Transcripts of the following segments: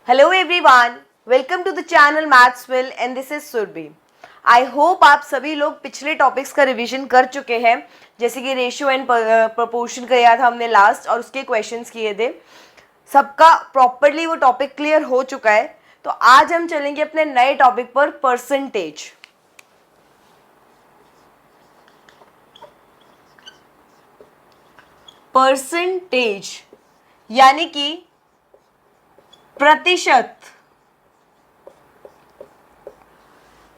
Hello everyone, welcome to the channel Mathsville and this is Surbi. I hope आप सभी लोग पिछले topics का रिवीजन कर चुके हैं, जैसे कि रेशियो एंड प्रोपोर्शन किया था हमने लास्ट और उसके क्वेश्चंस किए थे. सबका प्रॉपरली वो टॉपिक क्लियर हो चुका है. तो आज हम चलेंगे अपने नए टॉपिक पर, परसेंटेज. परसेंटेज यानी कि प्रतिशत.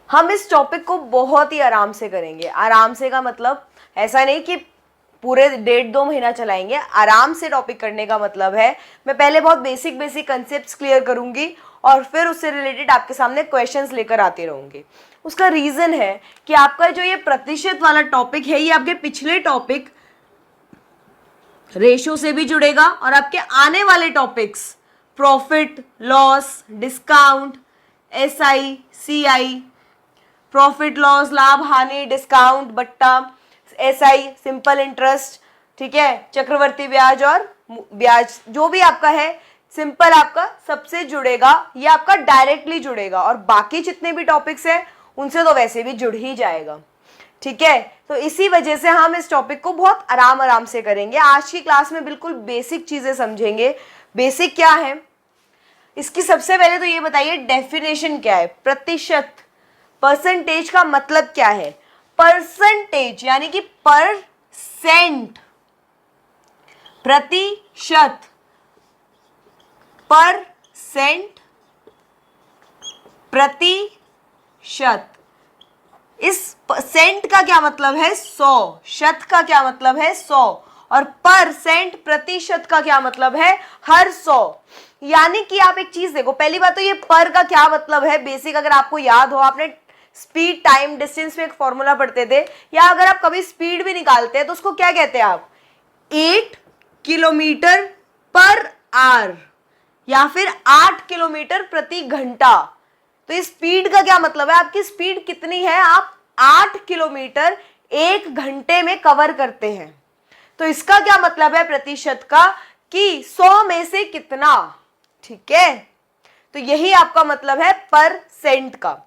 हम इस टॉपिक को बहुत ही आराम से करेंगे. आराम से का मतलब ऐसा नहीं कि पूरे 1.5-2 महीना चलाएंगे. आराम से टॉपिक करने का मतलब है मैं पहले बहुत बेसिक कंसेप्ट्स क्लियर करूंगी और फिर उससे रिलेटेड आपके सामने क्वेश्चंस लेकर आती रहूंगी. उसका रीजन है कि आपका जो ये प्रतिशत वाला टॉपिक है ये आपके पिछले टॉपिक रेशियो से भी जुड़ेगा और आपके आने वाले topics profit loss, discount, SI, CI, profit loss, लाभ हानि, डिस्काउंट, बट्टा, एसआई, सिंपल इंटरेस्ट, ठीक है, चक्रवर्ती ब्याज और ब्याज, जो भी आपका है सिंपल आपका सबसे जुड़ेगा. ये आपका डायरेक्टली जुड़ेगा और बाकी जितने भी टॉपिक्स हैं उनसे तो वैसे भी जुड़ ही जाएगा. ठीक है, तो इसी वजह से हम इस टॉपिक को बहुत आराम से करेंगे. आज की क्लास में बिल्कुल बेसिक चीजें समझेंगे. बेसिक क्या है इसकी सबसे पहले तो ये बताइए डेफिनेशन क्या है. प्रतिशत, परसेंटेज का मतलब क्या है. परसेंटेज यानी कि परसेंट, प्रतिशत, परसेंट, प्रतिशत. इस सेंट का क्या मतलब है 100, शत का क्या मतलब है 100 और परसेंट प्रतिशत का क्या मतलब है हर 100. यानी कि आप एक चीज देखो, पहली बात तो ये पर का क्या मतलब है बेसिक अगर आपको याद हो, आपने स्पीड टाइम डिस्टेंस में एक फॉर्मूला पढ़ते थे, या अगर आप कभी स्पीड भी निकालते हैं तो उसको क्या कहते हैं आप 8 किलोमीटर पर आवर या फिर 8 किलोमीटर प्रति घंटा. तो इस स्पीड का क्या मतलब है, आपकी स्पीड कितनी है, आप 8 किलोमीटर 1 घंटे में कवर करते हैं. तो इसका क्या मतलब है प्रतिशत का कि 100 में से कितना. ठीक है, तो यही आपका मतलब है परसेंट का.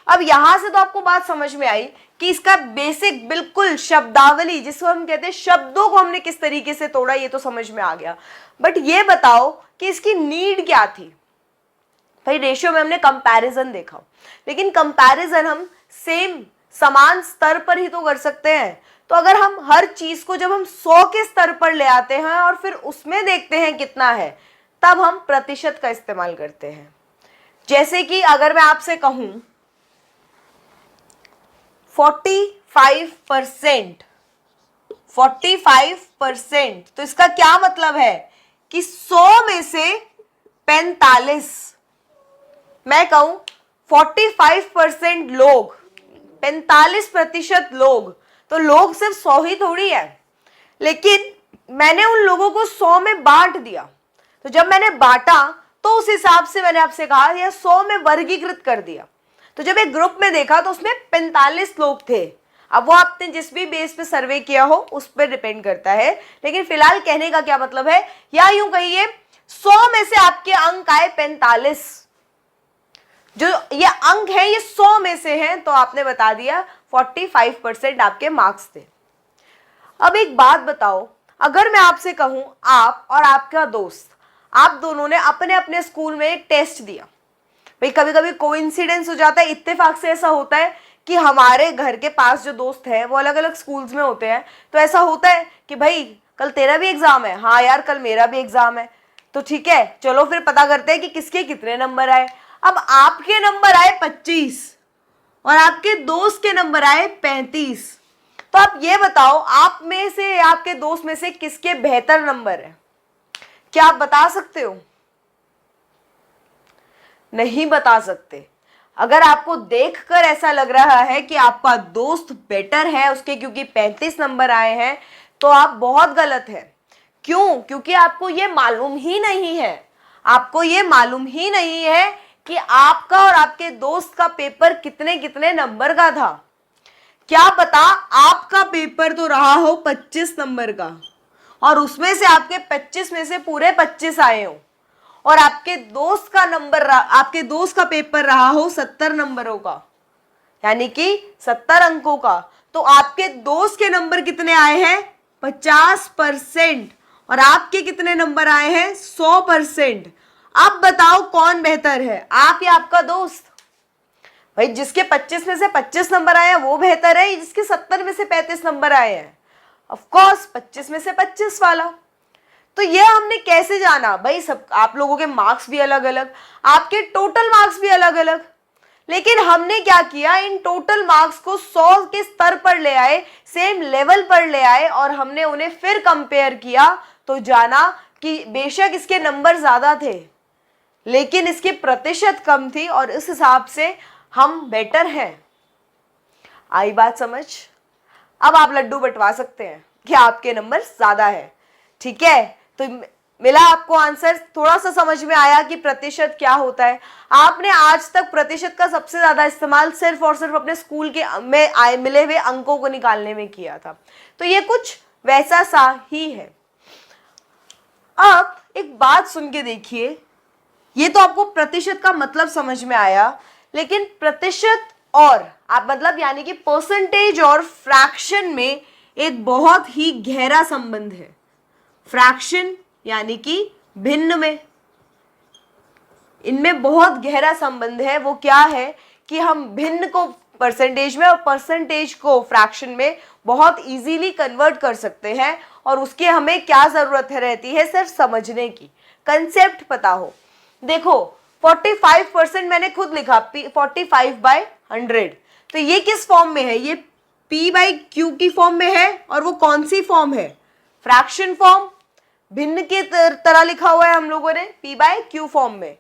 अब यहां से तो आपको बात समझ में आई कि इसका बेसिक बिल्कुल शब्दावली जिसको हम कहते हैं शब्दों को हमने किस तरीके से तोड़ा ये तो समझ में आ गया. बट ये बताओ कि इसकी नीड क्या थी. भाई रेशियो में हमने कंपैरिजन देखा, लेकिन कंपैरिजन हम समान स्तर पर ही तो कर सकते हैं. तो अगर हम हर चीज को जब हम 100 के स्तर पर ले आते हैं और फिर उसमें देखते हैं कितना है, तब हम प्रतिशत का इस्तेमाल करते हैं. जैसे कि अगर मैं आपसे कहूं 45%, 45%, तो इसका क्या मतलब है कि 100 में से 45, मैं कहूं 45% लोग, 45% लोग, तो लोग सिर्फ 100 ही थोड़ी है, लेकिन मैंने उन लोगों को 100 में बांट दिया. तो जब मैंने बांटा तो उस हिसाब से मैंने आपसे कहा या 100 में वर्गीकृत कर दिया. तो जब एक ग्रुप में देखा तो उसमें 45 लोग थे. अब वो आपने जिस भी बेस पे सर्वे किया हो उस पर डिपेंड करता है, लेकिन फिलहाल कहने का क्या मतलब है, या यूं कहिए 100 में से आपके अंक आए 45, जो ये अंक है ये 100 में से हैं, तो आपने बता दिया 45% आपके मार्क्स थे. अब एक बात बताओ, अगर मैं आपसे कहूं आप और आपका दोस्त, आप दोनों ने अपने अपने स्कूल में एक टेस्ट दिया. भाई कभी कभी कोइंसिडेंस हो जाता है, इत्तेफाक से ऐसा होता है कि हमारे घर के पास जो दोस्त हैं वो अलग अलग स्कूल्स में होते हैं. तो ऐसा होता है कि भाई कल तेरा भी एग्जाम है, हाँ यार कल मेरा भी एग्जाम है, तो ठीक है चलो फिर पता करते हैं कि किसके कितने नंबर आए. अब आपके नंबर आए 25 और आपके दोस्त के नंबर आए 35. तो आप ये बताओ आप में से, आपके दोस्त में से किसके बेहतर नंबर है. क्या आप बता सकते हो? नहीं बता सकते. अगर आपको देखकर ऐसा लग रहा है कि आपका दोस्त बेटर है उसके क्योंकि 35 नंबर आए हैं, तो आप बहुत गलत है. क्यों? क्योंकि आपको ये मालूम ही नहीं है, आपको ये मालूम ही नहीं है कि आपका और आपके दोस्त का पेपर कितने कितने नंबर का था. क्या पता आपका पेपर तो रहा हो 25 नंबर का और उसमें से आपके 25 में से पूरे 25 आए हो, और आपके दोस्त का पेपर रहा हो 70 नंबरों का, यानी कि 70 अंकों का, तो आपके दोस्त के नंबर कितने आए हैं? 50%, और आपके कितने नंबर आए हैं? 100%। अब बताओ कौन बेहतर है, आप या आपका दोस्त? भाई जिसके 25 में से 25 नंबर आए हैं वो बेहतर है, जिसके 70 में से 35 नंबर आए हैं? ऑफ कोर्स 25 में से 25 वाला। तो ये हमने कैसे जाना? भाई सब आप लोगों के मार्क्स भी अलग अलग, आपके टोटल मार्क्स भी अलग अलग, लेकिन हमने क्या किया, इन टोटल मार्क्स को 100 के स्तर पर ले आए, सेम लेवल पर ले आए, और हमने उन्हें फिर कंपेयर किया, तो जाना कि बेशक इसके नंबर ज्यादा थे लेकिन इसकी प्रतिशत कम थी, और इस हिसाब से हम बेटर हैं। आई बात समझ? अब आप लड्डू बंटवा सकते हैं कि आपके नंबर ज्यादा है। ठीक है, तो मिला आपको आंसर? थोड़ा सा समझ में आया कि प्रतिशत क्या होता है? आपने आज तक प्रतिशत का सबसे ज्यादा इस्तेमाल सिर्फ और सिर्फ अपने स्कूल के में मिले हुए अंकों को निकालने में किया था, तो ये कुछ वैसा सा ही है। अब एक बात सुन के देखिए, ये तो आपको प्रतिशत का मतलब समझ में आया, लेकिन प्रतिशत और आप मतलब यानी कि परसेंटेज और फ्रैक्शन में एक बहुत ही गहरा संबंध है। फ्रैक्शन यानी कि भिन्न में, इनमें बहुत गहरा संबंध है। वो क्या है कि हम भिन्न को परसेंटेज में और परसेंटेज को फ्रैक्शन में बहुत इजीली कन्वर्ट कर सकते हैं, और उसके हमें क्या जरूरत रहती है? सिर्फ समझने की, कंसेप्ट पता हो। देखो 45% मैंने खुद लिखा, 45/100, तो ये किस फॉर्म में है? ये P/Q की फॉर्म में है, और वो कौन सी फॉर्म है? फ्रैक्शन फॉर्म, भिन्न की तरह लिखा हुआ है हम लोगों ने P/Q फॉर्म में।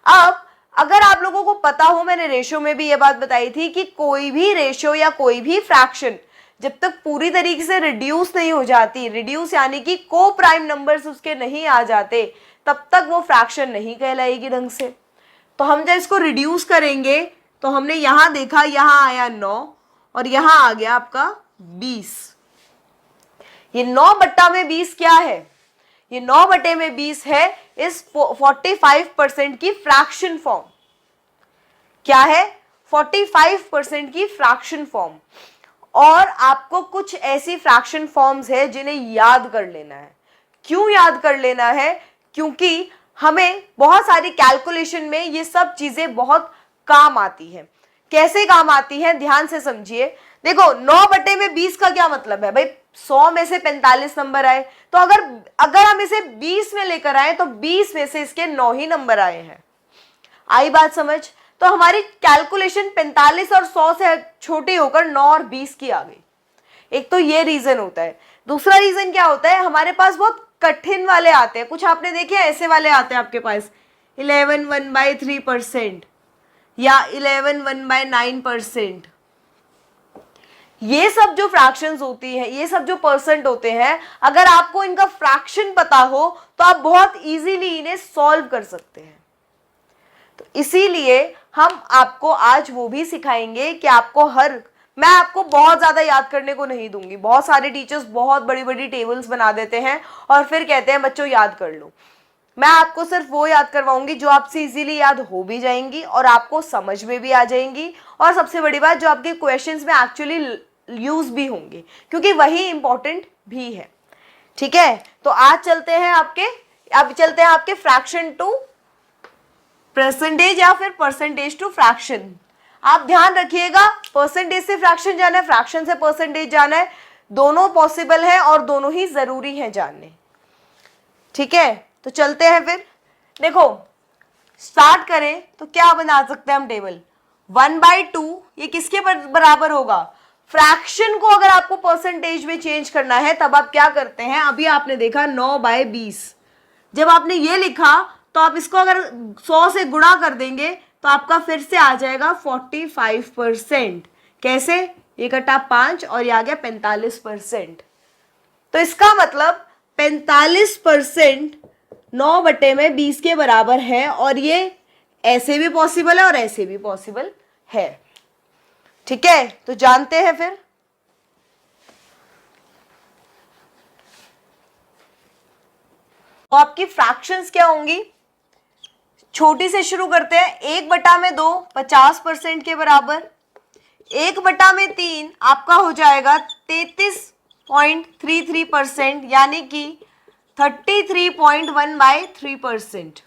अब अगर आप लोगों को पता हो, मैंने रेशो में भी ये बात बताई थी कि कोई भी रेशो या कोई भी फ्रैक्शन जब तक पूरी तरीके से रिड्यूस नहीं हो जाती, रिड्यूस यानी कि को प्राइम नंबर्स उसके नहीं आ जाते, तब तक वो फ्रैक्शन नहीं कहलाएगी ढंग से। तो हम जब इसको रिड्यूस करेंगे, तो हमने यहां देखा, यहां आया 9 और यहां आ गया आपका 20। ये 9/20 क्या है? ये 9/20 है इस 45% की फ्रैक्शन फॉर्म। क्या है? 45% की फ्रैक्शन फॉर्म। और आपको कुछ ऐसी फ्रैक्शन फॉर्म्स है जिन्हें याद कर लेना है। क्यों याद कर लेना है? क्योंकि हमें बहुत सारी कैलकुलेशन में ये सब चीजें बहुत काम आती हैं। कैसे काम आती हैं? ध्यान से समझिए। देखो 9/20 का क्या मतलब है? भाई 100 में से 45 नंबर आए, तो अगर हम इसे 20 में लेकर आए तो 20 में से इसके 9 ही नंबर आए हैं। आई बात समझ? तो हमारी कैलकुलेशन 45 और 100 से छोटी होकर 9 और 20 की आ गई। एक तो ये रीजन होता है। दूसरा रीजन क्या होता है? हमारे पास बहुत कठिन वाले आते हैं। कुछ आपने देखे ऐसे वाले आते हैं आपके पास, 11 1/3% या 11 1/9%। ये सब जो फ्रैक्शंस होती हैं, ये सब जो परसेंट होते हैं, अगर आपको इनका फ्रैक्शन पता हो तो आप बहुत इजीली इन्हें सॉल्व कर सकते हैं। तो इसीलिए हम आपको आज वो भी सिखाएंगे कि मैं आपको बहुत ज्यादा याद करने को नहीं दूंगी। बहुत सारे टीचर्स बहुत बड़ी बड़ी टेबल्स बना देते हैं और फिर कहते हैं बच्चों याद कर लो। मैं आपको सिर्फ वो याद करवाऊंगी जो आपसे इजीली याद हो भी जाएंगी और आपको समझ में भी आ जाएंगी, और सबसे बड़ी बात जो आपके क्वेश्चंस में एक्चुअली यूज भी होंगे, क्योंकि वही इंपॉर्टेंट भी है। ठीक है, तो आज चलते हैं आपके फ्रैक्शन टू परसेंटेज या फिर परसेंटेज टू फ्रैक्शन। आप ध्यान रखिएगा, परसेंटेज से फ्रैक्शन जाना है, फ्रैक्शन से परसेंटेज जाना है, दोनों पॉसिबल है और दोनों ही जरूरी है जानने। ठीक है, तो चलते हैं फिर। देखो स्टार्ट करें तो क्या बना सकते हैं हम टेबल? 1/2 ये किसके बराबर होगा? फ्रैक्शन को अगर आपको परसेंटेज में चेंज करना है तब आप क्या करते हैं? अभी आपने देखा 9/20, जब आपने ये लिखा तो आप इसको अगर 100 से गुणा कर देंगे तो आपका फिर से आ जाएगा 45%। कैसे? ये कटा 5 और ये आ गया 45%। तो इसका मतलब 45% 9/20 के बराबर है, और ये ऐसे भी पॉसिबल है और ऐसे भी पॉसिबल है। ठीक है, तो जानते हैं फिर। तो आपकी फ्रैक्शंस क्या होंगी? छोटी से शुरू करते हैं। 1/2 50% के बराबर, 1/3 आपका हो जाएगा 33.33%, यानी कि 33.1/3%।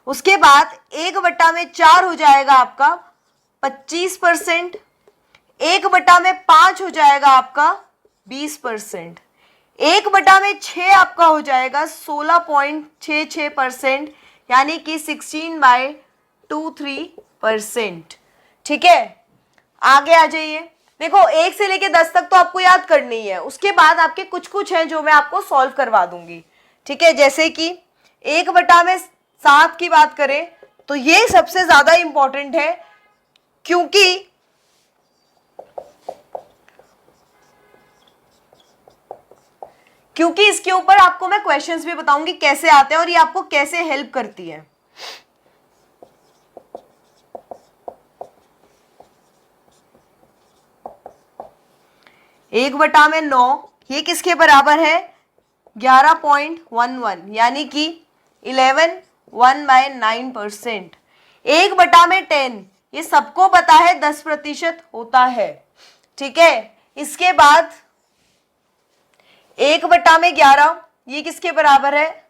उसके बाद 1/4 हो जाएगा आपका 25%, 1/5 हो जाएगा आपका 20%, 1/6 आपका हो जाएगा 16.66%, यानी कि 16/23%। ठीक है, आगे आ जाइए। देखो 1 से लेके 10 तक तो आपको याद करनी है, उसके बाद आपके कुछ कुछ हैं जो मैं आपको सॉल्व करवा दूंगी। ठीक है, जैसे कि 1/7 की बात करें तो ये सबसे ज्यादा इंपॉर्टेंट है, क्योंकि इसके ऊपर आपको मैं क्वेश्चंस भी बताऊंगी कैसे आते हैं और ये आपको कैसे हेल्प करती है। एक बटा में 9, ये किसके बराबर है? 11.11, यानी कि 11/9%। 1/10, ये सबको पता है 10% होता है। ठीक है, इसके बाद 1/11, ये किसके बराबर है?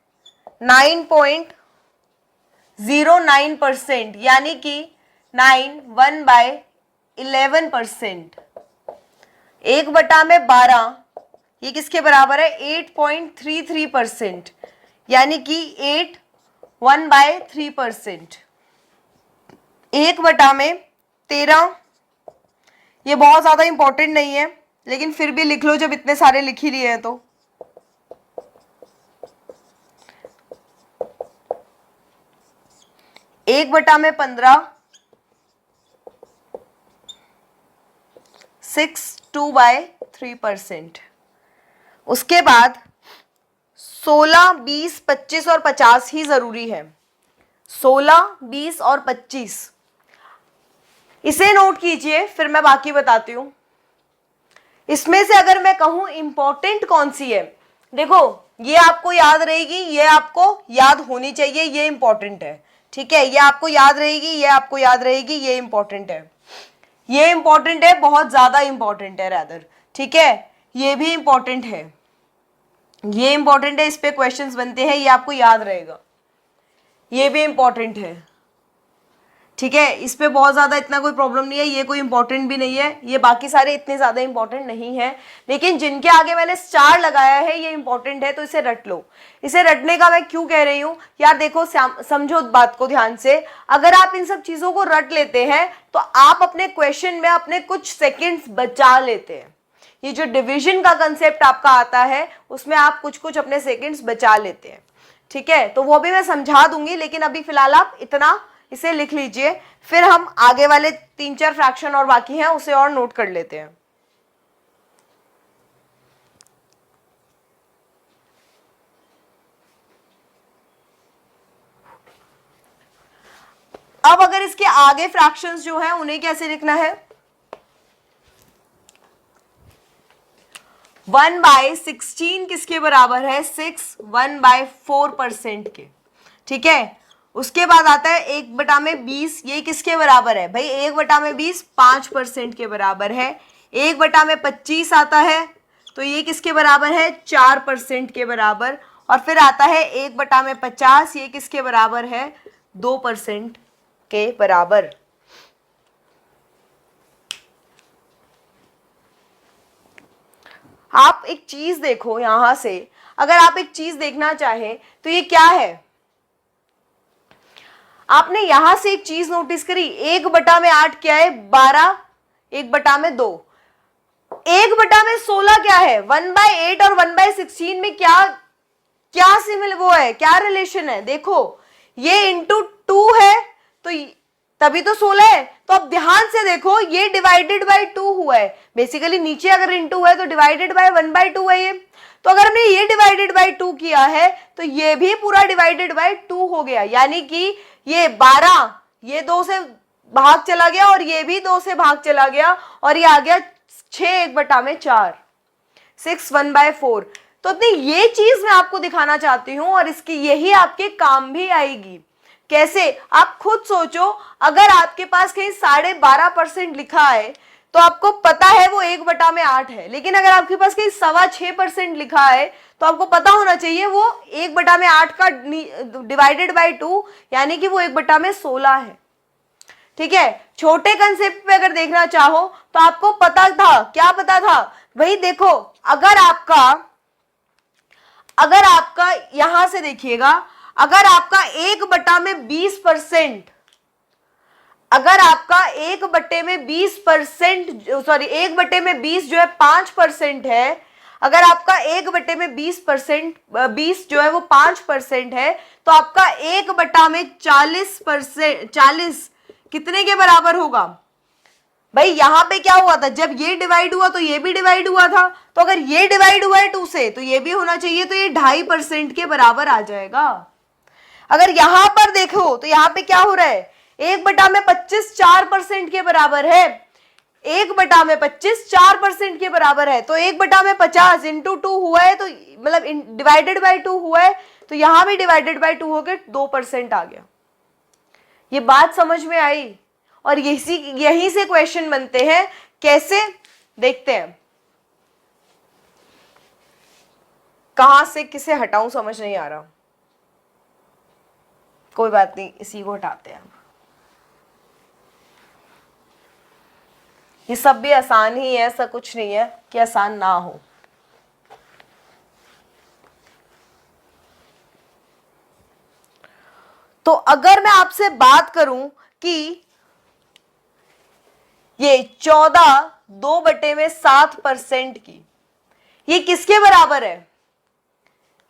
9.09%, यानी कि 9/11%। 1/12, ये किसके बराबर है? 8.33%, यानी कि 8/1/3%। 1/13, ये बहुत ज्यादा इंपॉर्टेंट नहीं है, लेकिन फिर भी लिख लो जब इतने सारे लिख ही लिए हैं तो। 1/15, 6.2/3%। उसके बाद 16, 20, 25 और 50 ही जरूरी है। 16, 20 और 25, इसे नोट कीजिए, फिर मैं बाकी बताती हूं। इसमें से अगर मैं कहूं इंपॉर्टेंट कौन सी है, देखो ये आपको याद रहेगी, ये आपको याद होनी चाहिए, ये इंपॉर्टेंट है। ठीक है, ये आपको याद रहेगी, ये आपको याद रहेगी, ये इंपॉर्टेंट है, ये इंपॉर्टेंट है, बहुत ज्यादा इंपॉर्टेंट है रैदर। ठीक है, ये भी इंपॉर्टेंट है, ये इंपॉर्टेंट है, इस पे क्वेश्चंस बनते हैं, ये आपको याद रहेगा, ये भी इंपॉर्टेंट है। ठीक है, इस पे बहुत ज्यादा इतना कोई प्रॉब्लम नहीं है, ये कोई इंपॉर्टेंट भी नहीं है, ये बाकी सारे इतने ज्यादा इंपॉर्टेंट नहीं है, लेकिन जिनके आगे मैंने स्टार लगाया है ये इंपॉर्टेंट है, तो इसे रट लो। इसे रटने का मैं क्यों कह रही हूं यार, देखो समझो बात को ध्यान से, अगर आप इन सब चीजों को रट लेते हैं तो आप अपने क्वेश्चन में अपने कुछ सेकेंड्स बचा लेते हैं। ये जो डिविजन का कंसेप्ट आपका आता है उसमें आप कुछ कुछ अपने सेकेंड्स बचा लेते हैं। ठीक है, तो वो भी मैं समझा दूंगी, लेकिन अभी फिलहाल आप इतना इसे लिख लीजिए, फिर हम आगे वाले 3-4 फ्रैक्शन और बाकी हैं उसे और नोट कर लेते हैं। अब अगर इसके आगे फ्रैक्शंस जो हैं उन्हें कैसे लिखना है? 1/16 किसके बराबर है? 6 1/4% के। ठीक है, उसके बाद आता है 1/20, ये किसके बराबर है भाई? 1/20 5% के बराबर है। 1/25 आता है तो ये किसके बराबर है? 4% के बराबर। और फिर आता है 1/50, ये किसके बराबर है? 2% के बराबर। आप एक चीज देखो यहां से, अगर आप एक चीज देखना चाहें तो ये क्या है? आपने यहां से एक चीज नोटिस करी, 1/8 क्या है? 12, 1/2, 1/16 क्या है? 1/8 और 1/16 में क्या क्या सिमिल वो है, क्या रिलेशन है? देखो ये इंटू 2 है तो तभी तो 16 है। तो अब ध्यान से देखो, ये डिवाइडेड बाय 2 हुआ है, बेसिकली नीचे अगर इंटू है तो डिवाइडेड बाय 1/2 है ये। तो अगर हमने ये डिवाइडेड बाय 2 किया है तो ये भी पूरा डिवाइडेड बाय 2 हो गया, यानी कि ये 12 ये 2 से भाग चला गया और ये भी 2 से भाग चला गया और ये आ गया 6 1/4, 6 1/4। तो अपनी ये चीज मैं आपको दिखाना चाहती हूं और इसकी यही आपके काम भी आएगी। कैसे, आप खुद सोचो, अगर आपके पास कहीं 12.5% लिखा है तो आपको पता है वो 1/8 है, लेकिन अगर आपके पास कहीं 6.25% लिखा है तो आपको पता होना चाहिए वो 1/8 का डिवाइडेड बाई 2 यानी कि वो 1/16 है। ठीक है, छोटे कंसेप्ट पे अगर देखना चाहो तो आपको पता था, क्या पता था भाई, देखो अगर आपका यहां से देखिएगा, अगर आपका 1/20%, अगर आपका 1/20%, सॉरी 1/20 जो है 5% है, अगर आपका 1/20%, 20 जो है वो 5% है, तो आपका 1/40% 40 कितने के बराबर होगा भाई? यहां पे क्या हुआ था, जब ये डिवाइड हुआ तो ये भी डिवाइड हुआ था, तो अगर ये डिवाइड हुआ है 2 से तो ये भी होना चाहिए, तो ये 2.5% के बराबर आ जाएगा। अगर यहां पर देखो तो यहां पे क्या हो रहा है, 1/25 4% के बराबर है, 1/25 4% के बराबर है, तो 1/50 इंटू 2 हुआ है, तो मतलब डिवाइडेड बाई 2 हुआ है, तो यहां भी डिवाइडेड बाई 2 होकर 2% आ गया। ये बात समझ में आई? और यहीं से क्वेश्चन बनते हैं, कैसे देखते हैं, कहां से किसे हटाऊं समझ नहीं आ रहा, कोई बात नहीं, इसी को हटाते हैं। ये सब भी आसान ही है, ऐसा कुछ नहीं है कि आसान ना हो। तो अगर मैं आपसे बात करूं कि ये 14 2/7% की, ये किसके बराबर है?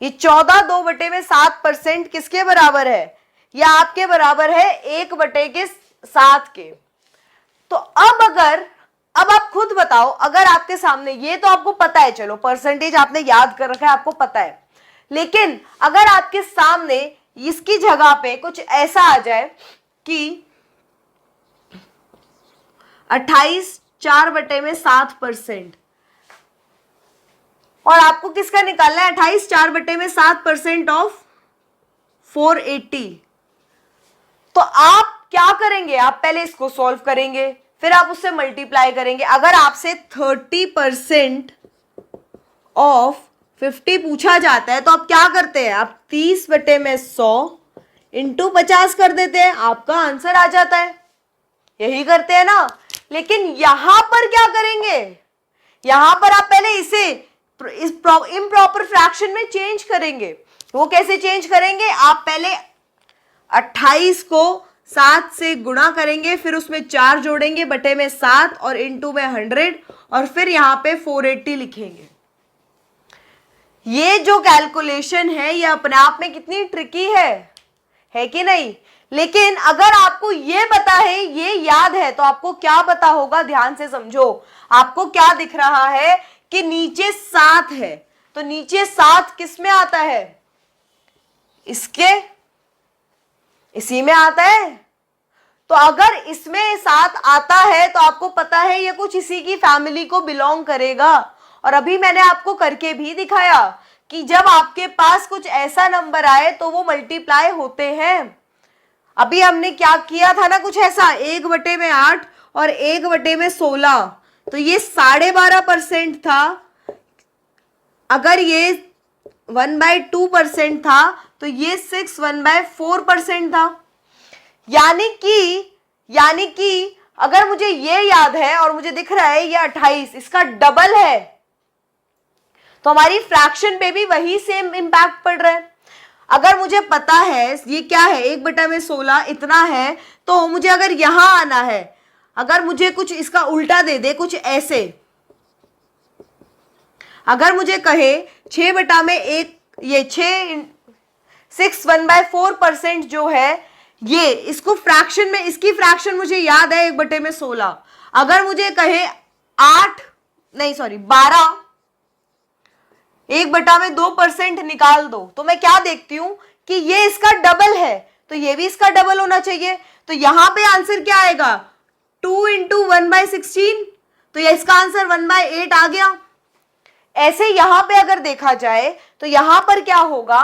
ये 14 2/7% किसके बराबर है? या आपके बराबर है 1/7 के। तो अब आप खुद बताओ, अगर आपके सामने, ये तो आपको पता है, चलो परसेंटेज आपने याद कर रखा है, आपको पता है, लेकिन अगर आपके सामने इसकी जगह पे कुछ ऐसा आ जाए कि 28 4/7%, और आपको किसका निकालना है, 28 4/7% ऑफ 480, तो आप क्या करेंगे, आप पहले इसको सॉल्व करेंगे, फिर आप उससे मल्टीप्लाई करेंगे। अगर आपसे 30% ऑफ 50 पूछा जाता है तो आप क्या करते हैं, आप 30/100 इंटू 50 कर देते हैं, आपका आंसर आ जाता है, यही करते हैं ना। लेकिन यहां पर क्या करेंगे, यहां पर आप पहले इसे इस इम्प्रॉपर फ्रैक्शन में चेंज करेंगे। वो कैसे चेंज करेंगे, आप पहले 28 को 7 से गुणा करेंगे, फिर उसमें 4 जोड़ेंगे, बटे में 7 और इंटू में 100, और फिर यहां पे 480 लिखेंगे। ये जो कैलकुलेशन है ये अपने आप में कितनी ट्रिकी है कि नहीं? लेकिन अगर आपको ये पता है, ये याद है, तो आपको क्या पता होगा, ध्यान से समझो, आपको क्या दिख रहा है कि नीचे 7 है, तो नीचे 7 किस में आता है, इसी में आता है। तो अगर इसमें 7 आता है तो आपको पता है ये कुछ इसी की फैमिली को बिलोंग करेगा। और अभी मैंने आपको करके भी दिखाया कि जब आपके पास कुछ ऐसा नंबर आए तो वो मल्टीप्लाई होते हैं। अभी हमने क्या किया था ना, कुछ ऐसा 1/8 और 1/16, तो ये 12.5% था। अगर ये 1/2% था तो ये 6 1/4% था। यानी कि अगर मुझे ये याद है और मुझे दिख रहा है ये 28 इसका डबल है, तो हमारी फ्रैक्शन पे भी वही सेम इंपैक्ट पड़ रहा है। अगर मुझे पता है ये क्या है, 1/16 इतना है, तो मुझे अगर यहां आना है, अगर मुझे कुछ इसका उल्टा दे दे, कुछ ऐसे, अगर मुझे कहे 6/1, ये 6 1/4% जो है, ये इसको फ्रैक्शन में, इसकी फ्रैक्शन मुझे याद है 1/16, अगर मुझे कहे 12 1/2% निकाल दो, तो मैं क्या देखती हूं कि ये इसका डबल है, तो ये भी इसका डबल होना चाहिए। तो यहां पे आंसर क्या आएगा, 2 इंटू 1/16, तो ये इसका आंसर 1/8 आ गया। ऐसे यहां पे अगर देखा जाए तो यहां पर क्या होगा,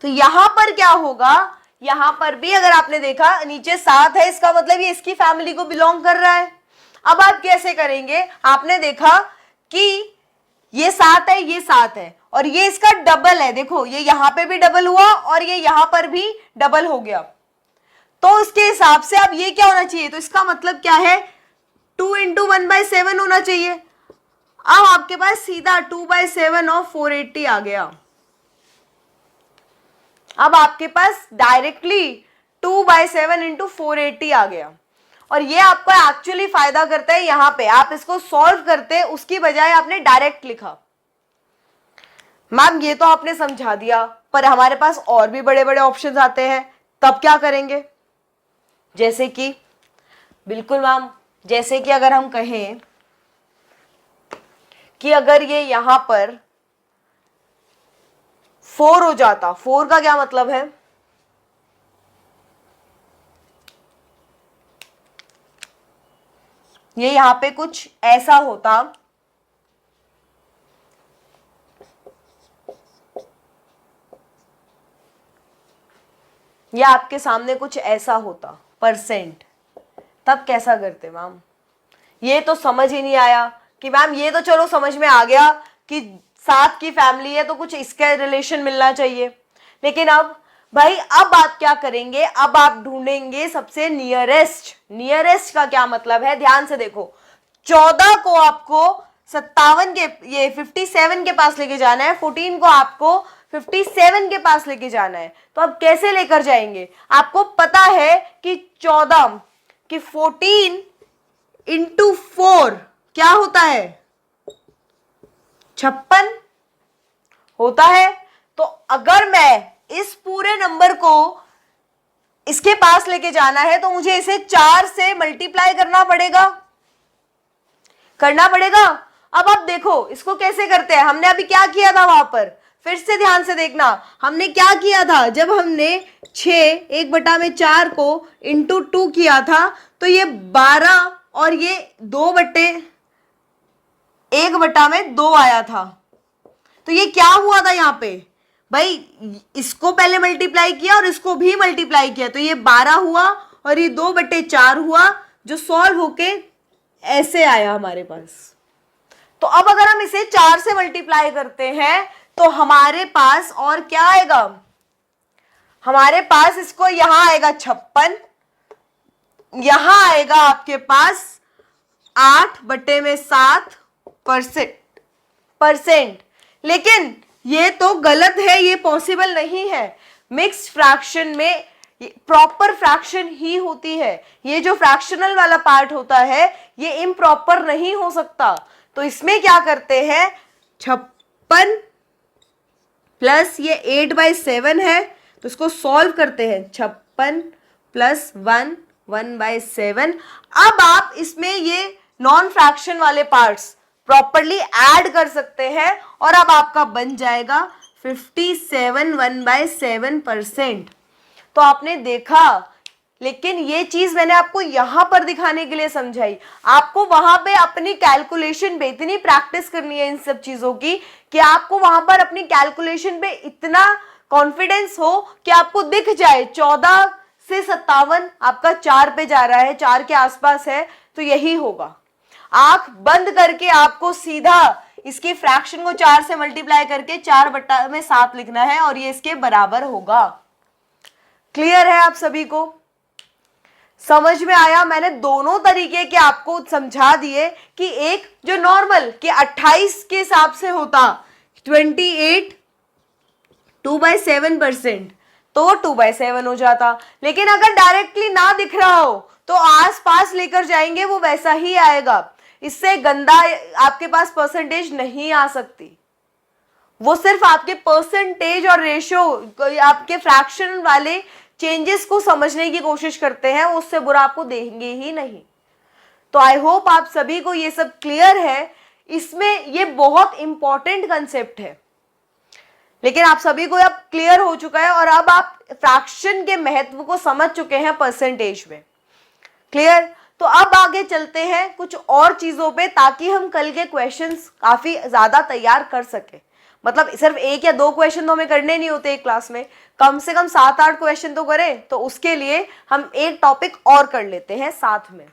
तो यहां पर क्या होगा, यहां पर भी अगर आपने देखा नीचे 7 है, इसका मतलब ये इसकी फैमिली को बिलोंग कर रहा है। अब आप कैसे करेंगे, आपने देखा कि ये 7 है, ये 7 है और ये इसका डबल है, देखो ये यहां पे भी डबल हुआ और ये यहां पर भी डबल हो गया, तो इसके हिसाब से अब ये क्या होना चाहिए, तो इसका मतलब क्या है 2 इंटू 1/7 होना चाहिए। अब आपके पास सीधा 2/7 और 480 आ गया। अब आपके पास डायरेक्टली 2/7 इंटू 480 आ गया और ये आपको एक्चुअली फायदा करता है। यहां पे आप इसको सॉल्व करते, उसकी बजाय आपने डायरेक्ट लिखा। मैम ये तो आपने समझा दिया, पर हमारे पास और भी बड़े बड़े ऑप्शंस आते हैं, तब क्या करेंगे? जैसे कि, बिल्कुल मैम, जैसे कि अगर हम कहें कि अगर ये यहां पर 4 हो जाता, 4 का क्या मतलब है, ये यहां पे कुछ ऐसा होता, या आपके सामने कुछ ऐसा होता परसेंट, तब कैसा करते मैम? ये तो समझ ही नहीं आया कि मैम, ये तो चलो समझ में आ गया कि 7 की फैमिली है तो कुछ इसका रिलेशन मिलना चाहिए, लेकिन अब भाई अब आप क्या करेंगे, अब आप ढूंढेंगे सबसे नियरेस्ट। नियरेस्ट का क्या मतलब है, ध्यान से देखो, 14 को आपको 57 के, ये 57 के पास लेके जाना है, 14 को आपको 57 के पास लेके जाना है। तो अब कैसे लेकर जाएंगे, आपको पता है कि 14 कि 14 इंटू 4 क्या होता है, 56 होता है। तो अगर मैं इस पूरे नंबर को इसके पास लेके जाना है तो मुझे इसे 4 से मल्टीप्लाई करना पड़ेगा। अब आप देखो इसको कैसे करते हैं, हमने अभी क्या किया था वहां पर, फिर से ध्यान से देखना, हमने क्या किया था, जब हमने 6 1/4 को इंटू 2 किया था तो ये 12 और ये 2/1/2 आया था। तो ये क्या हुआ था यहाँ पे, भाई इसको पहले मल्टीप्लाई किया और इसको भी मल्टीप्लाई किया, तो ये 12 हुआ और ये 2/4 हुआ, जो सॉल्व होके ऐसे आया हमारे पास। तो अब अगर हम इसे 4 से मल्टीप्लाई करते हैं तो हमारे पास और क्या आएगा, हमारे पास इसको यहां आएगा 56, यहां आएगा आपके पास 8/7 परसेंट। लेकिन ये तो गलत है, ये पॉसिबल नहीं है। मिक्स्ड फ्रैक्शन में प्रॉपर फ्रैक्शन ही होती है, ये जो फ्रैक्शनल वाला पार्ट होता है ये इम्प्रॉपर नहीं हो सकता। तो इसमें क्या करते हैं, 56 प्लस ये 8/7 है, तो इसको सॉल्व करते हैं, 56 प्लस 1 1/7। अब आप इसमें ये नॉन फ्रैक्शन वाले पार्ट्स प्रॉपरली ऐड कर सकते हैं और अब आपका बन जाएगा 57 1/7%। तो आपने देखा, लेकिन ये चीज मैंने आपको यहां पर दिखाने के लिए समझाई, आपको वहां पे अपनी कैलकुलेशन पे इतनी प्रैक्टिस करनी है इन सब चीजों की कि आपको वहां पर अपनी कैलकुलेशन पे इतना कॉन्फिडेंस हो कि आपको दिख जाए 14 से 57 आपका 4 पे जा रहा है, 4 के आसपास है, तो यही होगा। आंख बंद करके आपको सीधा इसकी फ्रैक्शन को 4 से मल्टीप्लाई करके 4/7 लिखना है और ये इसके बराबर होगा। क्लियर है आप सभी को, समझ में आया? मैंने दोनों तरीके के आपको समझा दिए कि एक जो नॉर्मल कि 28 के हिसाब से होता 28 2/7%, तो 2/7 हो जाता, लेकिन अगर डायरेक्टली ना दिख रहा हो तो आस पास लेकर जाएंगे वो वैसा ही आएगा। इससे गंदा आपके पास परसेंटेज नहीं आ सकती, वो सिर्फ आपके परसेंटेज और रेशियो आपके फ्रैक्शन वाले चेंजेस को समझने की कोशिश करते हैं, उससे बुरा आपको देंगे ही नहीं। तो आई होप आप सभी को ये सब क्लियर है। इसमें ये बहुत इंपॉर्टेंट कंसेप्ट है, लेकिन आप सभी को अब क्लियर हो चुका है और अब आप फ्रैक्शन के महत्व को समझ चुके हैं परसेंटेज में। क्लियर? तो अब आगे चलते हैं कुछ और चीजों पे, ताकि हम कल के क्वेश्चंस काफी ज्यादा तैयार कर सके। मतलब सिर्फ एक या दो क्वेश्चन तो हमें करने नहीं होते एक क्लास में, कम से कम 7-8 क्वेश्चन तो करें। तो उसके लिए हम एक टॉपिक और कर लेते हैं साथ में।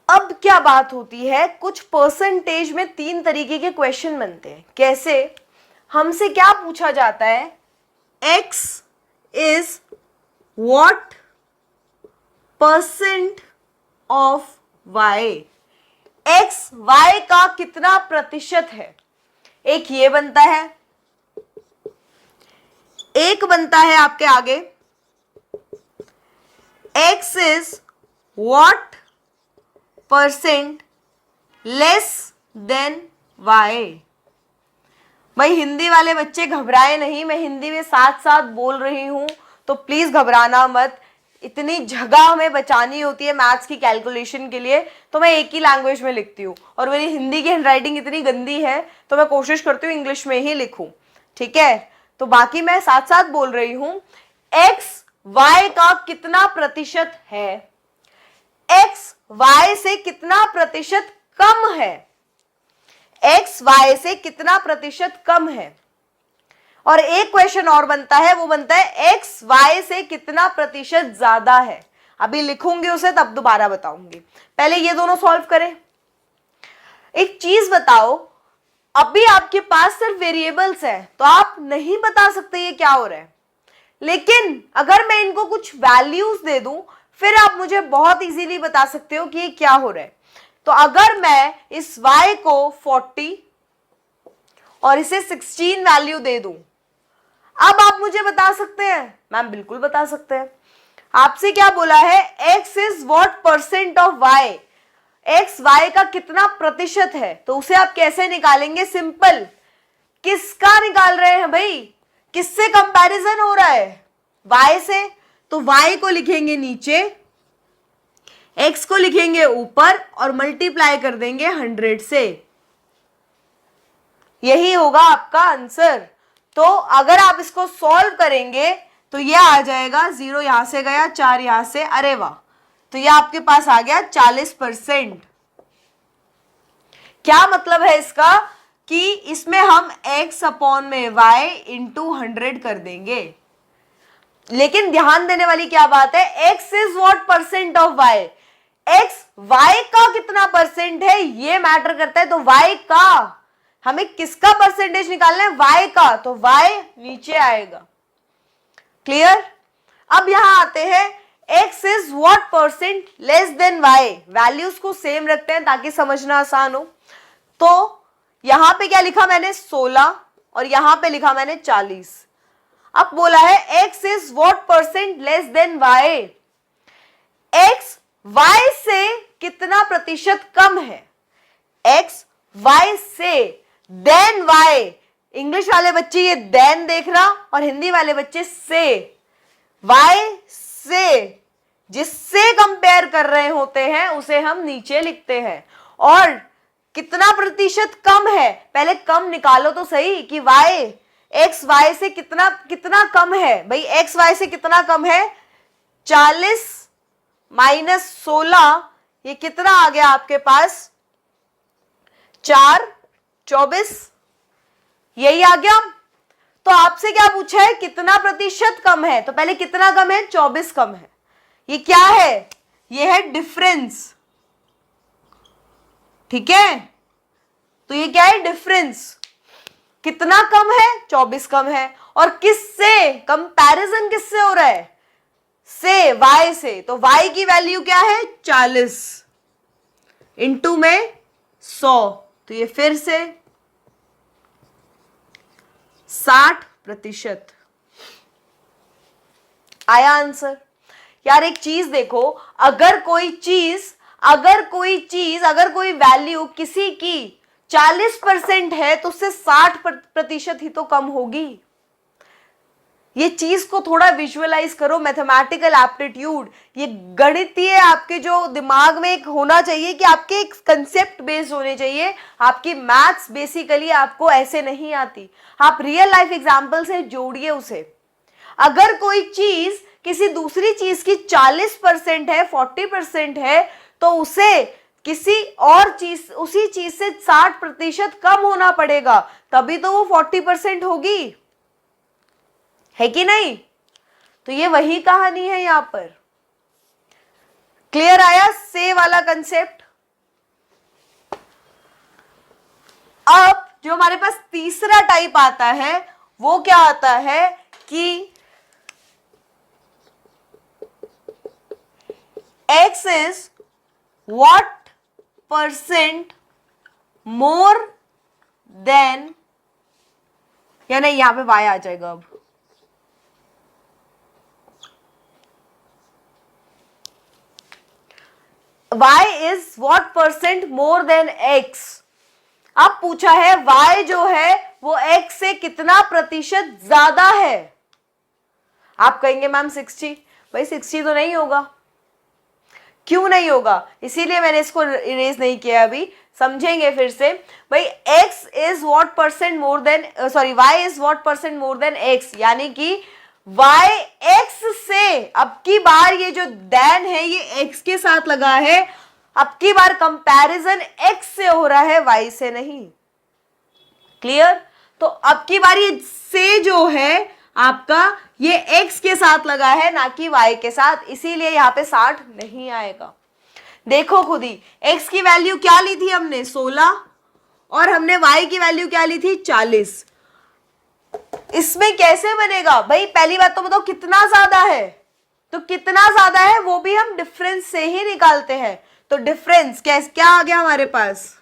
अब क्या बात होती है, कुछ परसेंटेज में 3 तरीके के क्वेश्चन बनते हैं। कैसे? हमसे क्या पूछा जाता है, x is what percent of y, x y का कितना प्रतिशत है। एक ये बनता है, एक बनता है आपके आगे x is what percent less than y। भाई हिंदी वाले बच्चे घबराए नहीं, मैं हिंदी में साथ साथ बोल रही हूं, तो प्लीज घबराना मत। इतनी जगह हमें बचानी होती है मैथ्स की कैलकुलेशन के लिए, तो मैं एक ही लैंग्वेज में लिखती हूँ, और मेरी हिंदी की हैंडराइटिंग इतनी गंदी है तो मैं कोशिश करती हूँ इंग्लिश में ही लिखूं, ठीक है। तो बाकी मैं साथ साथ बोल रही हूं, x y का कितना प्रतिशत है, x y से कितना प्रतिशत कम है, x y से कितना प्रतिशत कम है। और एक क्वेश्चन और बनता है, वो बनता है x y से कितना प्रतिशत ज्यादा है। अभी लिखूंगी उसे तब दोबारा बताऊंगी, पहले ये दोनों सॉल्व करें। एक चीज बताओ, अभी आपके पास सिर्फ वेरिएबल्स है तो आप नहीं बता सकते ये क्या हो रहा है, लेकिन अगर मैं इनको कुछ वैल्यूज दे दूं फिर आप मुझे बहुत इजीली बता सकते हो कि ये क्या हो रहा है। तो अगर मैं इस y को 40 और इसे 16 वैल्यू दे दूं, अब आप मुझे बता सकते हैं? मैम बिल्कुल बता सकते हैं। आपसे क्या बोला है, x is what percent of y, x y का कितना प्रतिशत है, तो उसे आप कैसे निकालेंगे? सिंपल, किसका निकाल रहे हैं भाई, किससे कंपैरिजन हो रहा है, y से। तो y को लिखेंगे नीचे, x को लिखेंगे ऊपर और मल्टीप्लाई कर देंगे 100 से, यही होगा आपका आंसर। तो अगर आप इसको सॉल्व करेंगे तो ये आ जाएगा, 0 यहां से गया, 4 यहां से, अरे वाह, तो ये आपके पास आ गया 40%। क्या मतलब है इसका, कि इसमें हम x अपॉन में y इंटू 100 कर देंगे। लेकिन ध्यान देने वाली क्या बात है, x is what percent of y, x y का कितना परसेंट है ये मैटर करता है। तो y का, हमें किसका परसेंटेज निकालना है, y का, तो y नीचे आएगा। क्लियर? अब यहां आते हैं, x is what percent less than y, values को सेम रखते हैं ताकि समझना आसान हो। तो यहां पे क्या लिखा मैंने, 16, और यहां पे लिखा मैंने 40। अब बोला है x is what percent less than y, x y से कितना प्रतिशत कम है, x y से देन y। इंग्लिश वाले बच्चे ये देन देख रहा और हिंदी वाले बच्चे से, y से जिससे कंपेयर कर रहे होते हैं उसे हम नीचे लिखते हैं। और कितना प्रतिशत कम है, पहले कम निकालो तो सही कि y x y से कितना कितना कम है। भाई x y से कितना कम है, 40 माइनस 16, ये कितना आ गया आपके पास, 4, 24, यही आ गया। तो आपसे क्या पूछा है, कितना प्रतिशत कम है, तो पहले कितना कम है, 24 कम है। ये क्या है, ये है डिफरेंस, ठीक है। तो ये क्या है, डिफरेंस, कितना कम है, 24 कम है। और किससे कंपैरिजन, किससे हो रहा है, से, y से। तो y की वैल्यू क्या है, 40 इंटू में 100, तो ये फिर से 60% आया आंसर। यार एक चीज देखो, अगर कोई वैल्यू किसी की 40% है तो उससे 60% ही तो कम होगी। ये चीज को थोड़ा विजुअलाइज करो, मैथमेटिकल एप्टीट्यूड, ये गणितीय आपके जो दिमाग में एक होना चाहिए कि आपके एक कंसेप्ट बेस्ड होने चाहिए। आपकी मैथ्स बेसिकली आपको ऐसे नहीं आती, आप रियल लाइफ एग्जांपल से जोड़िए उसे। अगर कोई चीज किसी दूसरी चीज की 40% है, 40% है, तो उसे किसी और चीज, उसी चीज से 60% कम होना पड़ेगा, तभी तो वो 40% होगी, है कि नहीं? तो ये वही कहानी है यहां पर। क्लियर आया से वाला कंसेप्ट? अब जो हमारे पास तीसरा टाइप आता है वो क्या आता है कि x is what % more than, या नहीं, यहां पे y आ जाएगा। अब y is what % more than x। अब पूछा है y जो है वो x से कितना प्रतिशत ज्यादा है। आप कहेंगे मैम 60, भाई 60 तो नहीं होगा। क्यों नहीं होगा? इसीलिए मैंने इसको इरेज नहीं किया, अभी समझेंगे फिर से। भाई x is what % more than, sorry y is what % more than x, यानी कि y x से, अब की बार ये जो देन है ये x के साथ लगा है, अब की बार कंपैरिजन x से हो रहा है y से नहीं। क्लियर? तो अब की बार ये से जो है आपका ये x के साथ लगा है, ना कि y के साथ, इसीलिए यहाँ पे 60 नहीं आएगा। देखो खुद ही, x की वैल्यू क्या ली थी हमने 16, और हमने y की वैल्यू क्या ली थी 40। इसमें कैसे बनेगा? भाई पहली बात तो बताओ कितना ज्यादा है, तो कितना ज्यादा है वो भी हम डिफरेंस से ही निकालते हैं। तो डिफरेंस क्या आ गया हमारे पास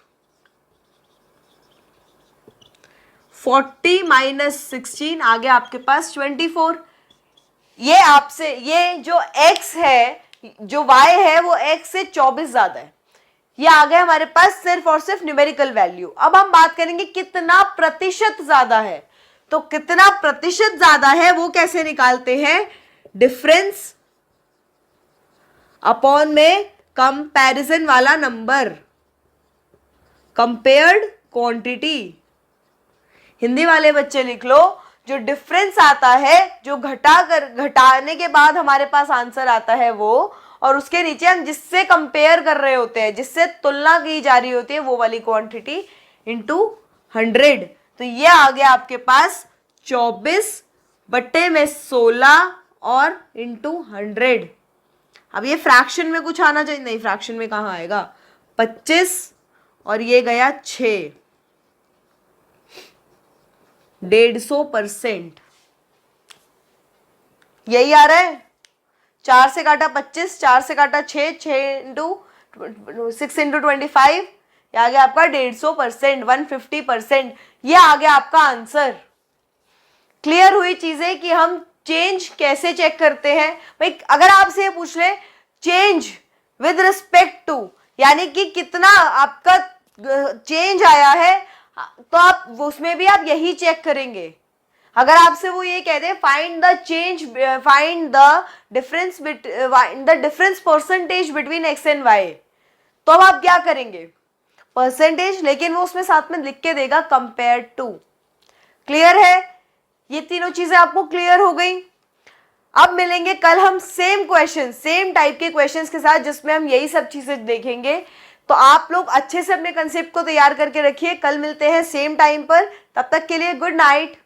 40 माइनस 16 आ गया आपके पास 24। ये आपसे, ये जो x है, जो y है वो x से 24 ज्यादा है, ये आ गया हमारे पास सिर्फ और सिर्फ न्यूमेरिकल वैल्यू। अब हम बात करेंगे कितना प्रतिशत ज्यादा है, तो कितना प्रतिशत ज्यादा है वो कैसे निकालते हैं? डिफरेंस अपॉन में कंपैरिजन वाला नंबर, कंपेयर्ड क्वांटिटी। हिंदी वाले बच्चे लिख लो, जो डिफरेंस आता है, जो घटाने के बाद हमारे पास आंसर आता है वो, और उसके नीचे हम जिससे कंपेयर कर रहे होते हैं, जिससे तुलना की जा रही होती है, वो वाली क्वांटिटी इंटू 100। तो ये आ गया आपके पास 24/16 और इंटू 100। अब ये फ्रैक्शन में कुछ आना चाहिए, नहीं फ्रैक्शन में कहाँ आएगा, 25 और ये गया 6, 150%। यही आ रहा है। 4 से काटा 25, 4 से काटा 6, 6 इंटू 25, ये आ गया आपका 150%, 150%। ये आ गया आपका आंसर। क्लियर हुई चीजें कि हम चेंज कैसे चेक करते हैं? भाई अगर आपसे ये पूछ ले चेंज विद रिस्पेक्ट टू, यानी कि कितना आपका चेंज आया है, तो आप उसमें भी आप यही चेक करेंगे। अगर आपसे वो ये कह दे find the change, find the difference percentage between X and Y, तो अब आप क्या करेंगे? परसेंटेज, लेकिन वो उसमें साथ में लिख के देगा कंपेयर टू। क्लियर है? ये तीनों चीजें आपको क्लियर हो गई। अब मिलेंगे कल हम सेम क्वेश्चन, सेम टाइप के क्वेश्चंस के साथ, जिसमें हम यही सब चीजें देखेंगे। तो आप लोग अच्छे से अपने कंसेप्ट को तैयार करके रखिए। कल मिलते हैं सेम टाइम पर, तब तक के लिए गुड नाइट।